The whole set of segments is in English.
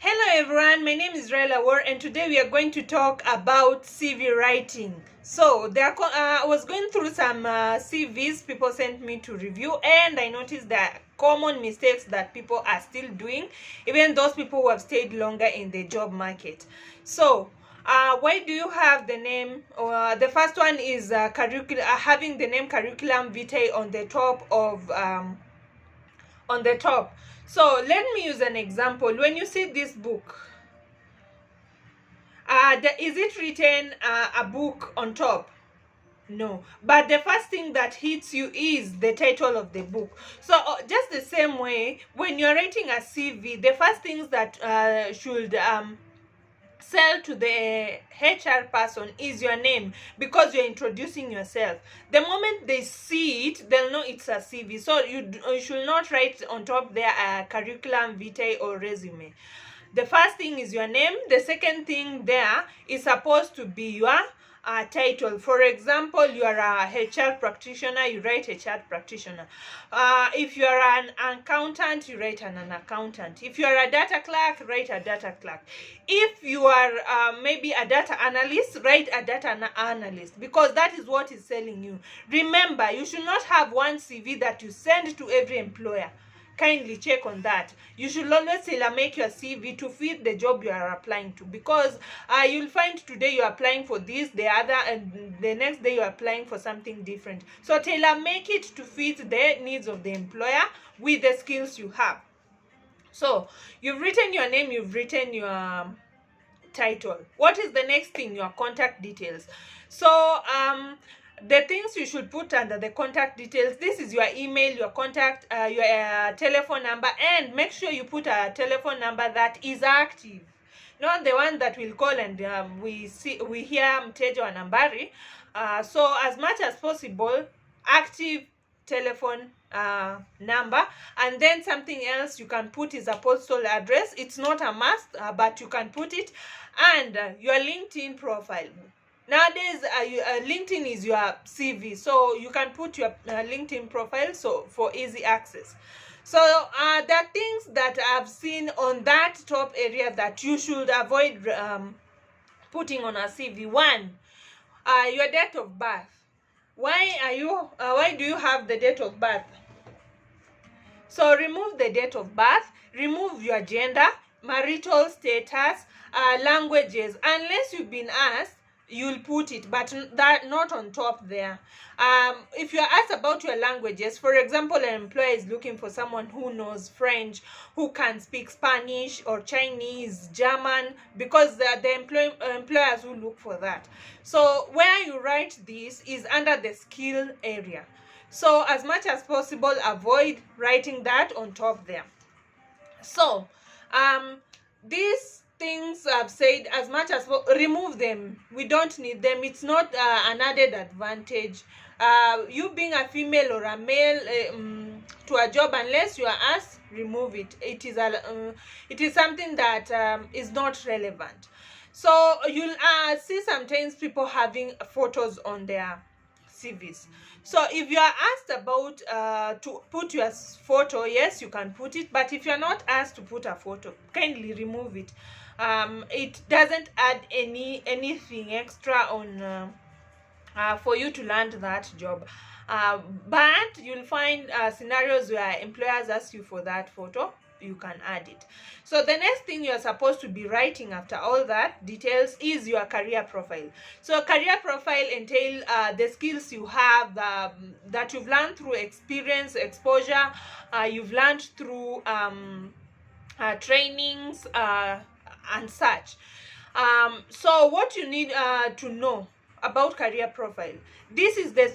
Hello everyone, my name is Raila War and today we are going to talk about CV writing. So I was going through some CVs people sent me to review, and I noticed that common mistakes that people are still doing, even those people who have stayed longer in the job market. So why do you have the name? The first one is having the name curriculum vitae on the top of So let me use an example. When you see this book, is it written a book on top? No, but the first thing that hits you is the title of the book. So just the same way, when you're writing a CV, the first things that should sell to the HR person is your name, because you're introducing yourself. The moment they see it, they'll know it's a CV. So you should not write on top there a curriculum vitae or resume. The first thing is your name. The second thing there is supposed to be your title. For example, you are a HR practitioner, you write HR practitioner. If you are an accountant, you write an accountant. If you are a data clerk, write a data clerk. If you are maybe a data analyst, write a data analyst, because that is what is selling you. Remember, you should not have one CV that you send to every employer. Kindly check on that. You should always tailor make your CV to fit the job you are applying to, because you'll find today you're applying for this, the other, and the next day you're applying for something different. So tailor make it to fit the needs of the employer with the skills you have. So you've written your name, you've written your title. What is the next thing? Your contact details. So the things you should put under the contact details: this is your email, your contact, your telephone number, and make sure you put a telephone number that is active, not the one that will call and we hear mteja wa nambari. So as much as possible, active telephone number. And then something else you can put is a postal address. It's not a must, but you can put it. And your LinkedIn profile. Nowadays LinkedIn is your CV, so you can put your LinkedIn profile so for easy access. So there are things that I've seen on that top area that you should avoid putting on a CV. One, your date of birth. Why do you have the date of birth? So remove the date of birth, remove your gender, marital status, languages. Unless you've been asked, you'll put it, but that not on top there. If you're asked about your languages, for example, an employer is looking for someone who knows French, who can speak Spanish or Chinese, German, because they are the employers who look for that. So where you write this is under the skill area. So as much as possible, avoid writing that on top there. So these things I've said, as much as remove them. We don't need them. It's not an added advantage. You being a female or a male to a job, unless you are asked, remove it. It is something that is not relevant. So you'll see sometimes people having photos on their CVs. So if you are asked about to put your photo, yes, you can put it. But if you're not asked to put a photo, kindly remove it. It doesn't add anything extra on for you to land that job. But you'll find scenarios where employers ask you for that photo. You can add it. So the next thing you're supposed to be writing after all that details is your career profile. So career profile entail the skills you have that you've learned through experience, exposure, you've learned through trainings and such. So what you need to know about career profile: this is the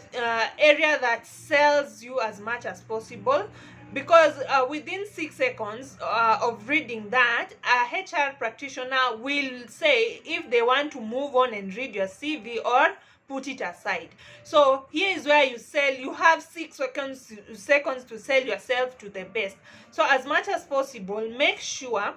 area that sells you as much as possible, because within 6 seconds of reading that, a HR practitioner will say if they want to move on and read your CV or put it aside. So here is where you have 6 seconds to sell yourself to the best. So as much as possible, make sure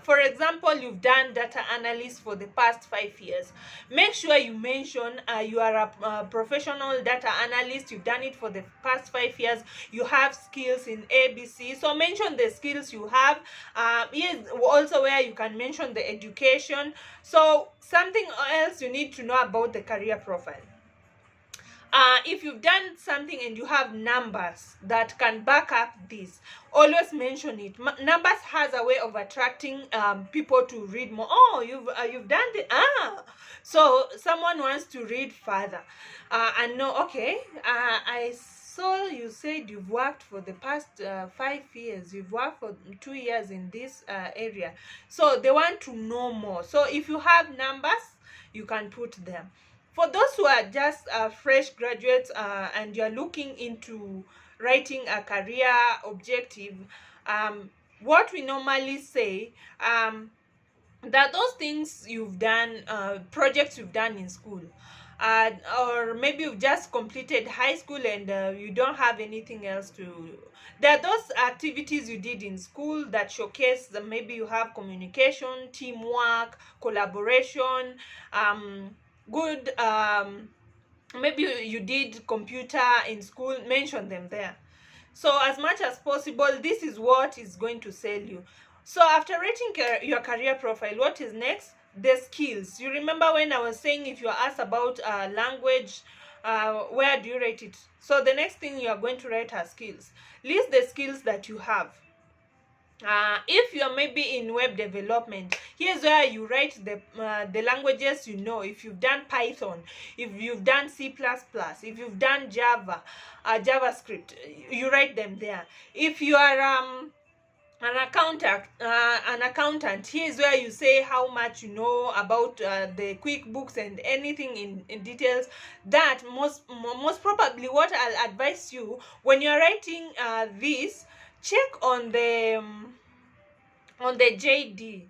For example, you've done data analyst for the past 5 years. Make sure you mention you are a professional data analyst. You've done it for the past 5 years. You have skills in ABC, so mention the skills you have. Here's also where you can mention the education. So something else you need to know about the career profile. If you've done something and you have numbers that can back up this, always mention it. Numbers has a way of attracting people to read more. Oh, you've done the so someone wants to read further and know, okay, I saw you said you've worked for the past 5 years, you've worked for 2 years in this area, so they want to know more. So if you have numbers, you can put them. For those who are just fresh graduates and you're looking into writing a career objective, what we normally say, that those things you've done, projects you've done in school, or maybe you've just completed high school and you don't have anything else to. There are those activities you did in school that showcase that maybe you have communication, teamwork, collaboration, good, maybe you did computer in school. Mention them there. So as much as possible, this is what is going to sell you. So after rating your career profile, what is next? The skills. You remember when I was saying if you are asked about language, where do you rate it? So the next thing you are going to write are skills. List the skills that you have. If you're maybe in web development, here's where you write the languages you know. If you've done Python, if you've done C++, if you've done Java, JavaScript, you write them there. If you are an accountant, here's where you say how much you know about the QuickBooks and anything in details. That most probably, what I'll advise you when you're writing this, check on the JD.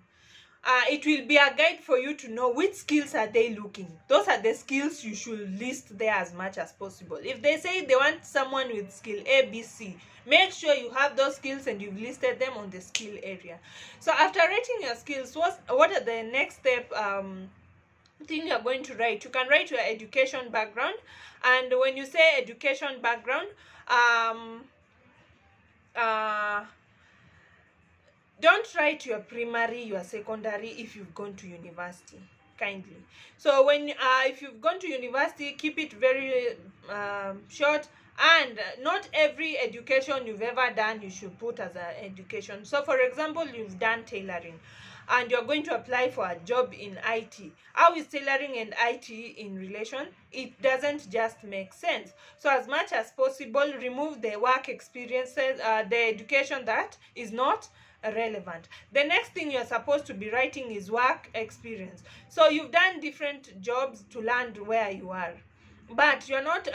It will be a guide for you to know which skills are they looking. Those are the skills you should list there as much as possible. If they say they want someone with skill ABC, make sure you have those skills and you've listed them on the skill area. So after writing your skills, what are the next step thing you're going to write? You can write your education background. And when you say education background, don't write your primary, your secondary if you've gone to university, kindly. So when if you've gone to university, keep it very short. And not every education you've ever done you should put as an education. So for example, you've done tailoring and you're going to apply for a job in IT. How is tailoring and IT in relation? It doesn't just make sense. So as much as possible, remove the work experiences, the education that is not relevant. The next thing you're supposed to be writing is work experience. So you've done different jobs to land where you are, but you're not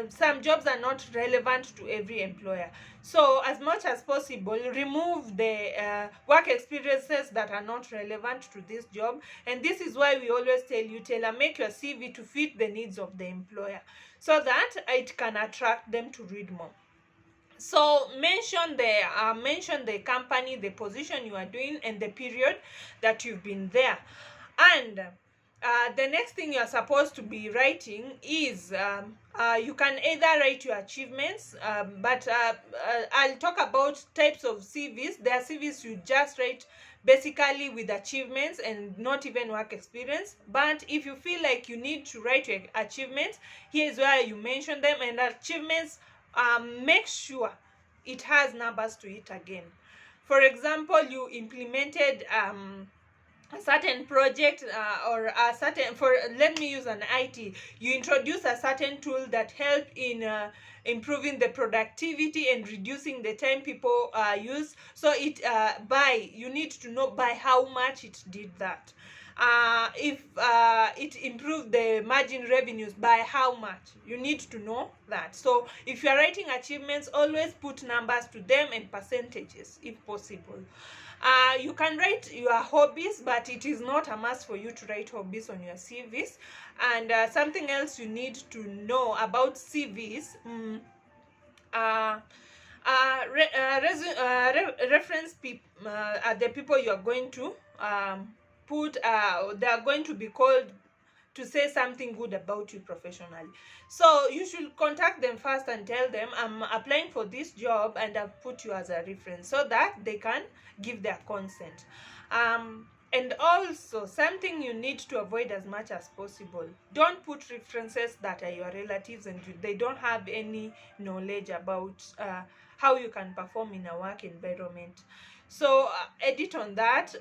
some jobs are not relevant to every employer. So as much as possible, remove the work experiences that are not relevant to this job. And this is why we always tell you, tailor make your CV to fit the needs of the employer, so that it can attract them to read more. So mention the company, the position you are doing, and the period that you've been there. And the next thing you're supposed to be writing is you can either write your achievements, but I'll talk about types of CVs. There are CVs you just write basically with achievements and not even work experience. But if you feel like you need to write your achievements, here's where you mention them. And achievements, make sure it has numbers to it again. For example, you implemented a certain project or a certain, let me use an IT, you introduce a certain tool that helped in improving the productivity and reducing the time people use. So it you need to know by how much it did that. If it improved the margin revenues, by how much, you need to know that. So if you are writing achievements, always put numbers to them and percentages if possible. You can write your hobbies, but it is not a must for you to write hobbies on your CVs. And something else you need to know about CVs, Reference are the people you are going to put. They are going to be called to say something good about you professionally. So you should contact them first and tell them, I'm applying for this job and I've put you as a reference, so that they can give their consent. And also, something you need to avoid as much as possible: don't put references that are your relatives and they don't have any knowledge about how you can perform in a work environment. So edit on that.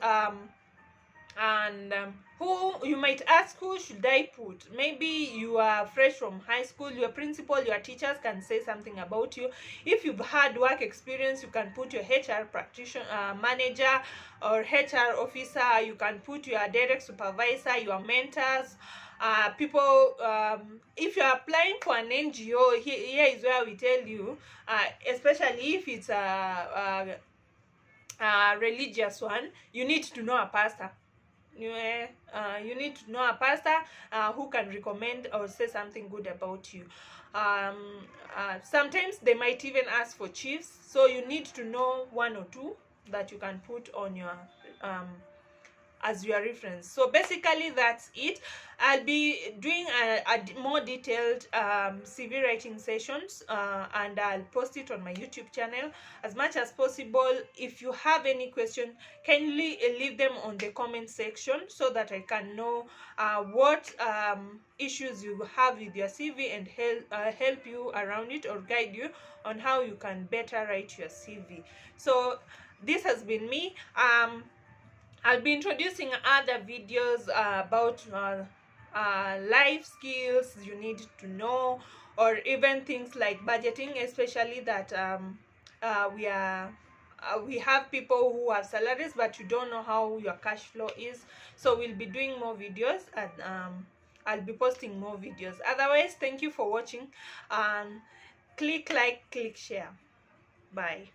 And who you might ask, who should I put? Maybe you are fresh from high school, your principal, your teachers can say something about you. If you've had work experience, you can put your HR practitioner, manager, or HR officer. You can put your direct supervisor, your mentors, people. If you're applying for an NGO, here is where we tell you, especially if it's a religious one, you need to know a pastor. You need to know a pastor who can recommend or say something good about you. Sometimes they might even ask for chiefs, so you need to know one or two that you can put on your as your reference. So basically that's it. I'll be doing a more detailed CV writing sessions, and I'll post it on my YouTube channel as much as possible. If you have any question, kindly leave them on the comment section so that I can know what issues you have with your CV and help you around it, or guide you on how you can better write your CV. So this has been me. I'll be introducing other videos about life skills you need to know, or even things like budgeting, especially that we have people who have salaries but you don't know how your cash flow is. So we'll be doing more videos, and I'll be posting more videos. Otherwise, thank you for watching. Click like, click share. Bye.